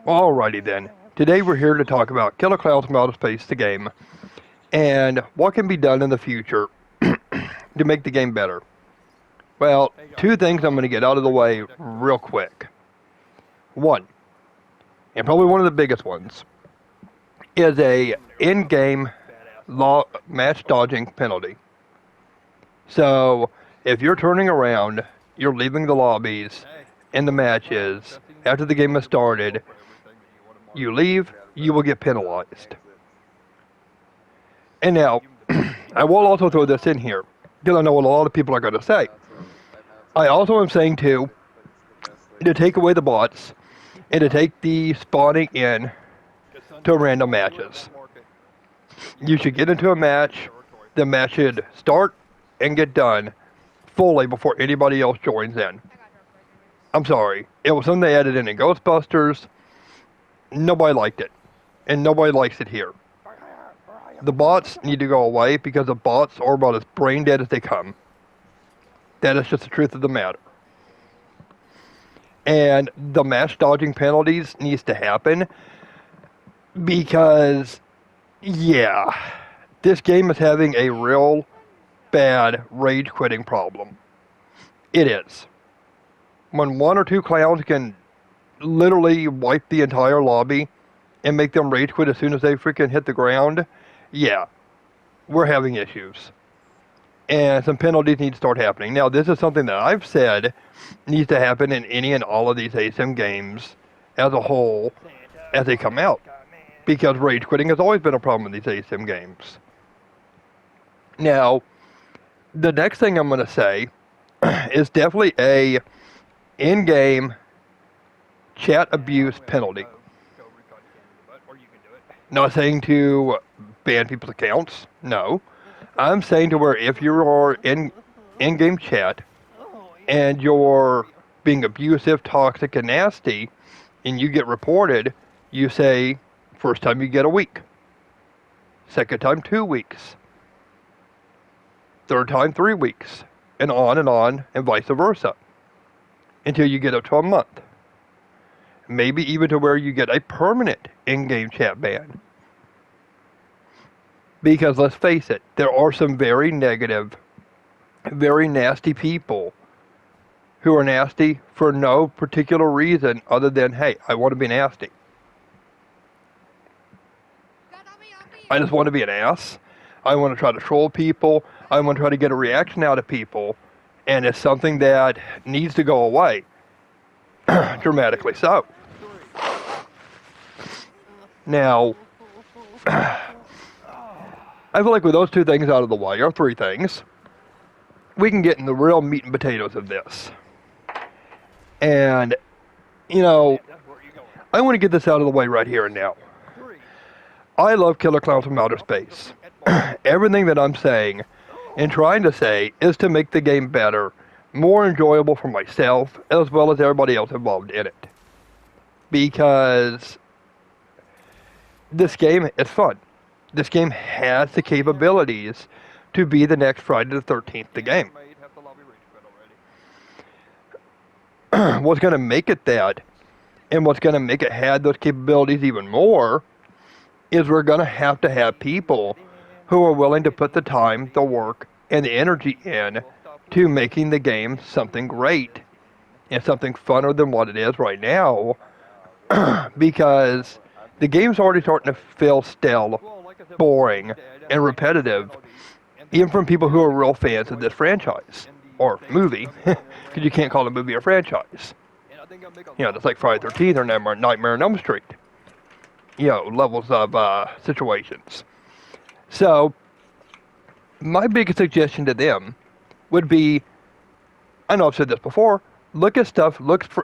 Alrighty then. Today we're here to talk about Killer Klowns from Outer Space, the game, and what can be done in the future to make the game better. Well, two things I'm going to get out of the way real quick. One, and probably one of the biggest ones, is a in-game match dodging penalty. So, if you're turning around, you're leaving the lobbies in the matches after the game has started, you leave, you will get penalized. And now, I will also throw this in here, because I know what a lot of people are going to say. I also am saying to take away the bots, and to take the spawning in to random matches. You should get into a match, the match should start and get done fully before anybody else joins in. I'm sorry, it was something they added in Ghostbusters. Nobody liked it, and nobody likes it here. The bots need to go away because the bots are about as brain dead as they come. That is just the truth of the matter. And the match dodging penalties needs to happen because, yeah, this game is having a real bad rage quitting problem. It is. When one or two clowns can literally wipe the entire lobby and make them rage quit as soon as they freaking hit the ground, yeah, we're having issues. And some penalties need to start happening. Now, this is something that I've said needs to happen in any and all of these ASIM games as a whole as they come out. Because rage quitting has always been a problem in these ASIM games. Now, the next thing I'm going to say is definitely a in-game chat abuse penalty. Not saying to ban people's accounts, no. I'm saying to where if you are in in-game chat and you're being abusive, toxic, and nasty, and you get reported, you say, first time you get a week. Second time, 2 weeks. Third time, 3 weeks. And on, and vice versa. Until you get up to a month. Maybe even to where you get a permanent in-game chat ban. Because let's face it, there are some very negative, very nasty people who are nasty for no particular reason other than, hey, I want to be nasty. I just want to be an ass. I want to try to troll people. I want to try to get a reaction out of people. And it's something that needs to go away. Dramatically so. Now, I feel like with those two things out of the way, or three things, we can get in the real meat and potatoes of this. And, you know, I want to get this out of the way right here and now. I love Killer Klowns from Outer Space. Everything that I'm saying and trying to say is to make the game better, more enjoyable for myself, as well as everybody else involved in it. Because this game is fun. This game has the capabilities to be the next Friday the 13th, the game. What's going to make it that, and what's going to make it have those capabilities even more, is we're going to have people who are willing to put the time, the work, and the energy in to making the game something great and something funner than what it is right now. Because the game's already starting to feel stale, boring, and repetitive, even from people who are real fans of this franchise, or movie, because you can't call it a movie a franchise. You know, it's like Friday the 13th or Nightmare on Elm Street. You know, levels of situations. So, my biggest suggestion to them would be, I know I've said this before, look for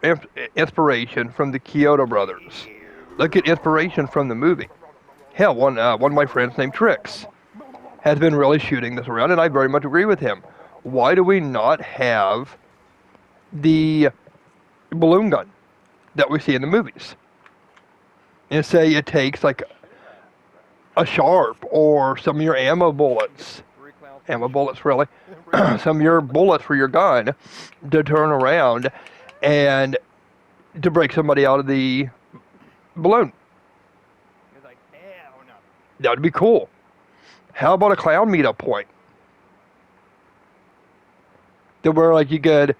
inspiration from the Kyoto brothers. Look at inspiration from the movie. Hell, one of my friends named Trix has been really shooting this around, and I very much agree with him. Why do we not have the balloon gun that we see in the movies? And say it takes like a sharp or some of your ammo bullets really, some of your bullets for your gun to turn around and to break somebody out of the balloon. He's like, hell no. That would be cool. How about a clown meetup point? To where like you could,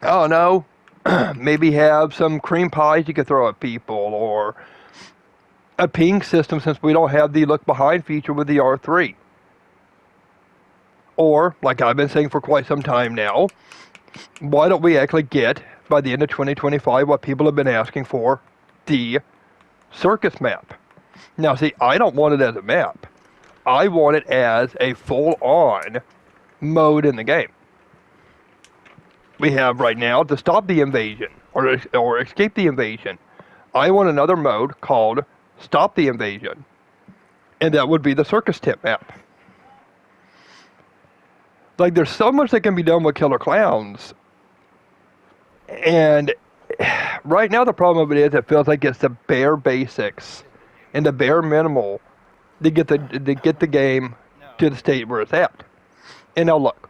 I don't know, maybe have some cream pies you could throw at people, or a ping system since we don't have the look behind feature with the R3. Or, like I've been saying for quite some time now, why don't we actually get, by the end of 2025, what people have been asking for, the circus map? Now see, I don't want it as a map. I want it as a full-on mode in the game. We have right now to stop the invasion, or escape the invasion. I want another mode called Stop the Invasion. And that would be the circus tent map. Like, there's so much that can be done with Killer Klowns. And right now the problem of it is it feels like it's the bare basics and the bare minimal to get the game to the state where it's at. And now look,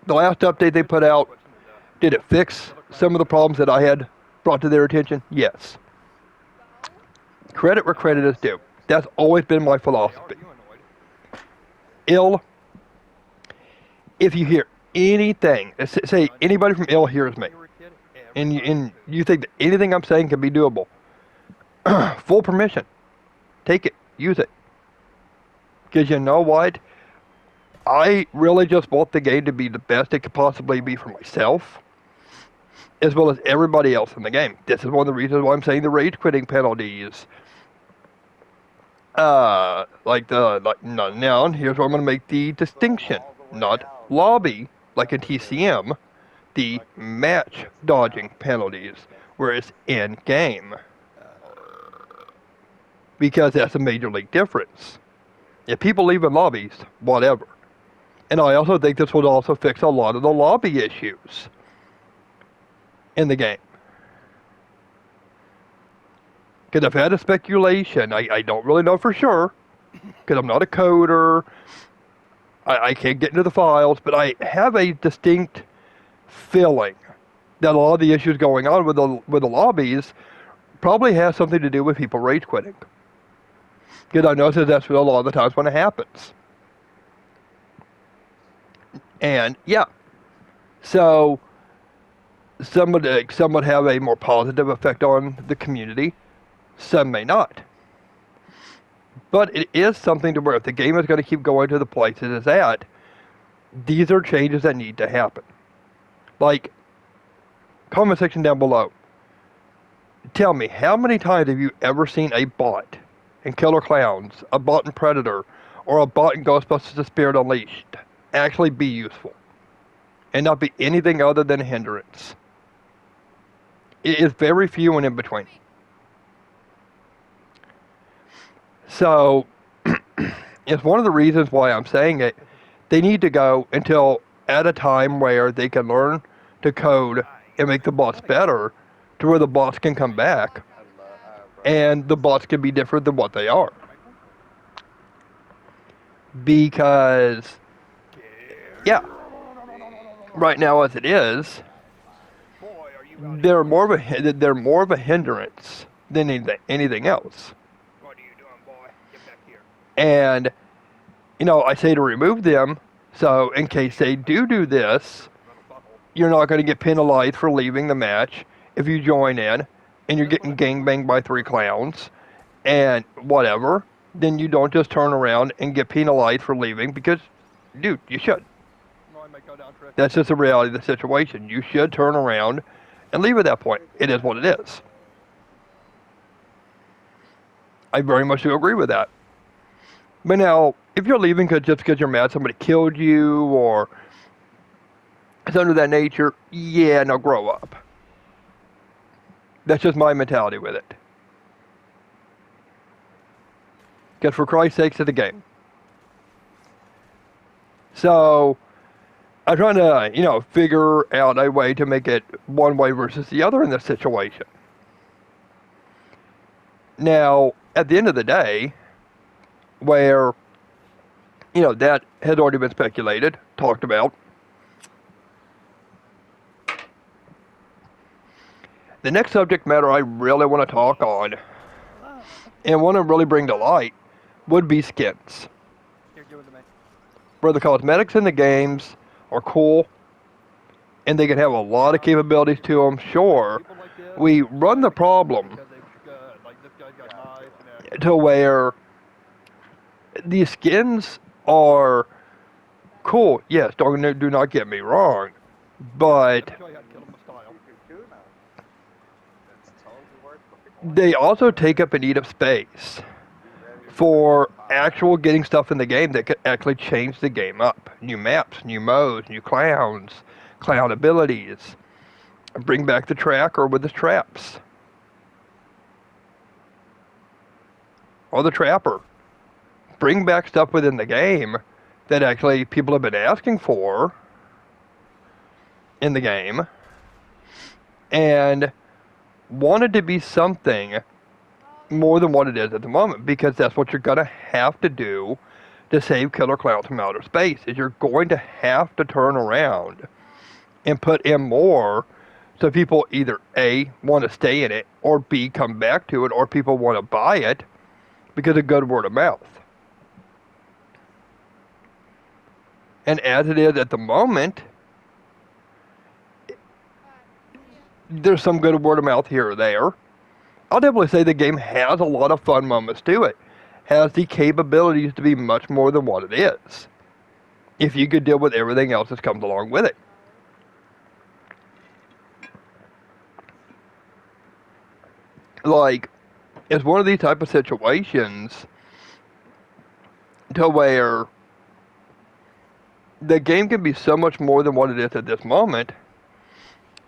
the last update they put out, did it fix some of the problems that I had brought to their attention? Yes. Credit where credit is due. That's always been my philosophy. If you hear anything, say anybody from ill hears me, and you think that anything I'm saying can be doable, full permission. Take it. Use it. Because you know what? I really just want the game to be the best it could possibly be for myself, as well as everybody else in the game. This is one of the reasons why I'm saying the rage quitting penalties. Now, here's where I'm going to make the distinction. Not lobby, like in TCM, the match dodging penalties, where it's in-game. Because that's a major league difference. If people leave in lobbies, whatever. And I also think this would also fix a lot of the lobby issues in the game. Because I've had a speculation, I don't really know for sure, because I'm not a coder, I can't get into the files, but I have a distinct feeling that a lot of the issues going on with the lobbies probably has something to do with people rage quitting. Because I notice that's what a lot of the times when it happens. And yeah, so some would have a more positive effect on the community, some may not. But it is something to where if the game is going to keep going to the places it's at, these are changes that need to happen. Like, comment section down below. Tell me, how many times have you ever seen a bot in Killer Klowns, a bot in Predator, or a bot in Ghostbusters The Spirit Unleashed actually be useful and not be anything other than a hindrance? It is very few and in between. So, it's one of the reasons why I'm saying it. They need to go until at a time where they can learn to code and make the bots better, to where the bots can come back and the bots can be different than what they are. Because, yeah, right now as it is, they're more of a hindrance than anything else. What are you doing, boy? Get back here. And, I say to remove them, so in case they do this, you're not going to get penalized for leaving the match if you join in and you're getting gangbanged by 3 clowns and whatever. Then you don't just turn around and get penalized for leaving, because, dude, you should. That's just the reality of the situation. You should turn around and leave at that point. It is what it is. I very much do agree with that. But now, if you're leaving just because you're mad somebody killed you or something of that nature, yeah, now grow up. That's just my mentality with it. Because for Christ's sakes, it's a game. So, I'm trying to, figure out a way to make it one way versus the other in this situation. Now, at the end of the day, where, that has already been speculated, talked about, The next subject matter I really want to talk on and want to really bring to light would be skins. Here, give it to me. Where the cosmetics in the games are cool and they can have a lot of capabilities to them, sure. People like this, We run the problem because they like this guy's got knives and that. to where these skins are cool. Yes, do not get me wrong. But Let me show you how to kill him with style. they also take up and eat up space for actual getting stuff in the game that could actually change the game up. New maps, new modes, new clowns, clown abilities. Bring back the tracker with the traps. Or the trapper. Bring back stuff within the game that actually people have been asking for in the game. And wanted to be something more than what it is at the moment, because that's what you're going to have to do to save Killer Klowns from outer space, is you're going to have to turn around and put in more so people either A, want to stay in it, or B, come back to it, or people want to buy it because of good word of mouth. And as it is at the moment, there's some good word of mouth here or there. I'll definitely say the game has a lot of fun moments to it. Has the capabilities to be much more than what it is, if you could deal with everything else that comes along with it. Like, it's one of these type of situations to where the game can be so much more than what it is at this moment,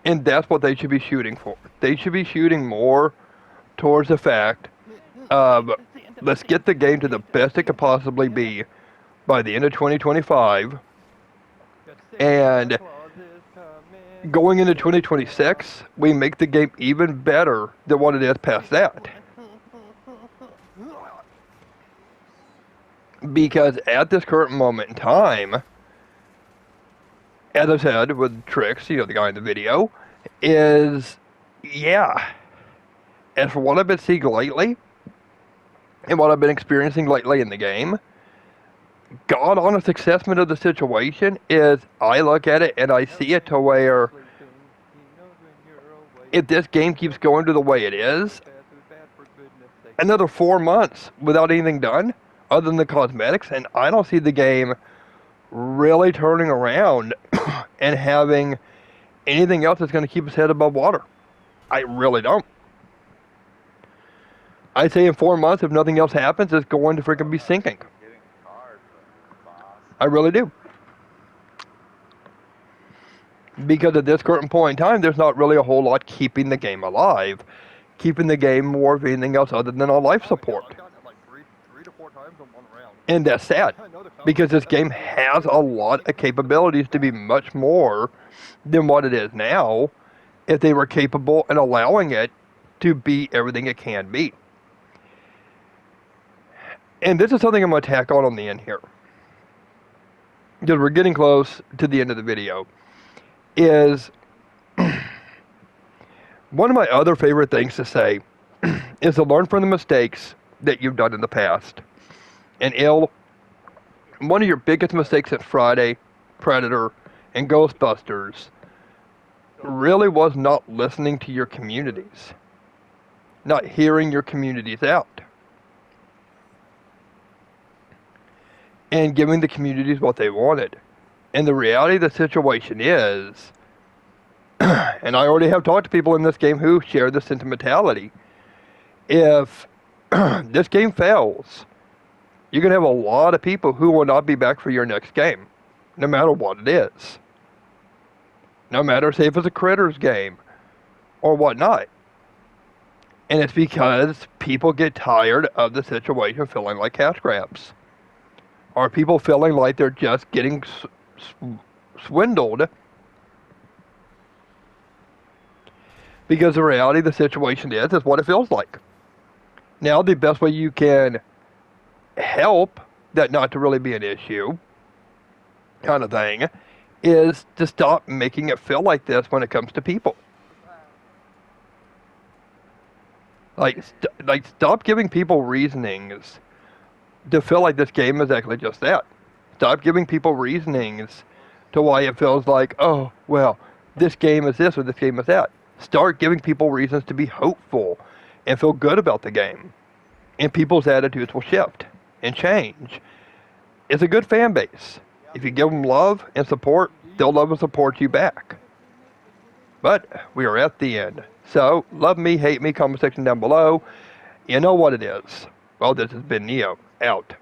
and that's what they should be shooting for. They should be shooting more towards the fact of, let's get the game to the best it could possibly be by the end of 2025, and going into 2026, we make the game even better than what it is past that. Because at this current moment in time, as I said with Trix, the guy in the video, is, yeah. And for what I've been seeing lately, and what I've been experiencing lately in the game, God honest assessment of the situation is, I look at it and I see it to where, if this game keeps going to the way it is, another 4 months without anything done, other than the cosmetics, and I don't see the game really turning around and having anything else that's going to keep its head above water. I really don't. I'd say in 4 months, if nothing else happens, it's going to freaking be sinking. I really do. Because at this current point in time, there's not really a whole lot keeping the game alive. Keeping the game more of anything else other than a life support. And that's sad. Because this game has a lot of capabilities to be much more than what it is now, if they were capable and allowing it to be everything it can be. And this is something I'm going to tack on the end here, because we're getting close to the end of the video, is one of my other favorite things to say is to learn from the mistakes that you've done in the past. And one of your biggest mistakes at Friday, Predator, and Ghostbusters really was not listening to your communities. Not hearing your communities out. And giving the communities what they wanted. And the reality of the situation is, and I already have talked to people in this game who share the sentimentality, if this game fails, you're going to have a lot of people who will not be back for your next game, no matter what it is. No matter, say, if it's a Critters game or whatnot. And it's because people get tired of the situation feeling like cash grabs. Or people feeling like they're just getting swindled. Because the reality of the situation is what it feels like. Now, the best way you can help that not to really be an issue, kind of thing, is to stop making it feel like this when it comes to people. Like, stop giving people reasonings to feel like this game is actually just that. Stop giving people reasonings to why it feels like, oh, well, this game is this or this game is that. Start giving people reasons to be hopeful and feel good about the game. And people's attitudes will shift and change. It's a good fan base. If you give them love and support, they'll love and support you back. But we are at the end. So, love me, hate me, comment section down below. You know what it is. Well, this has been Neo, out.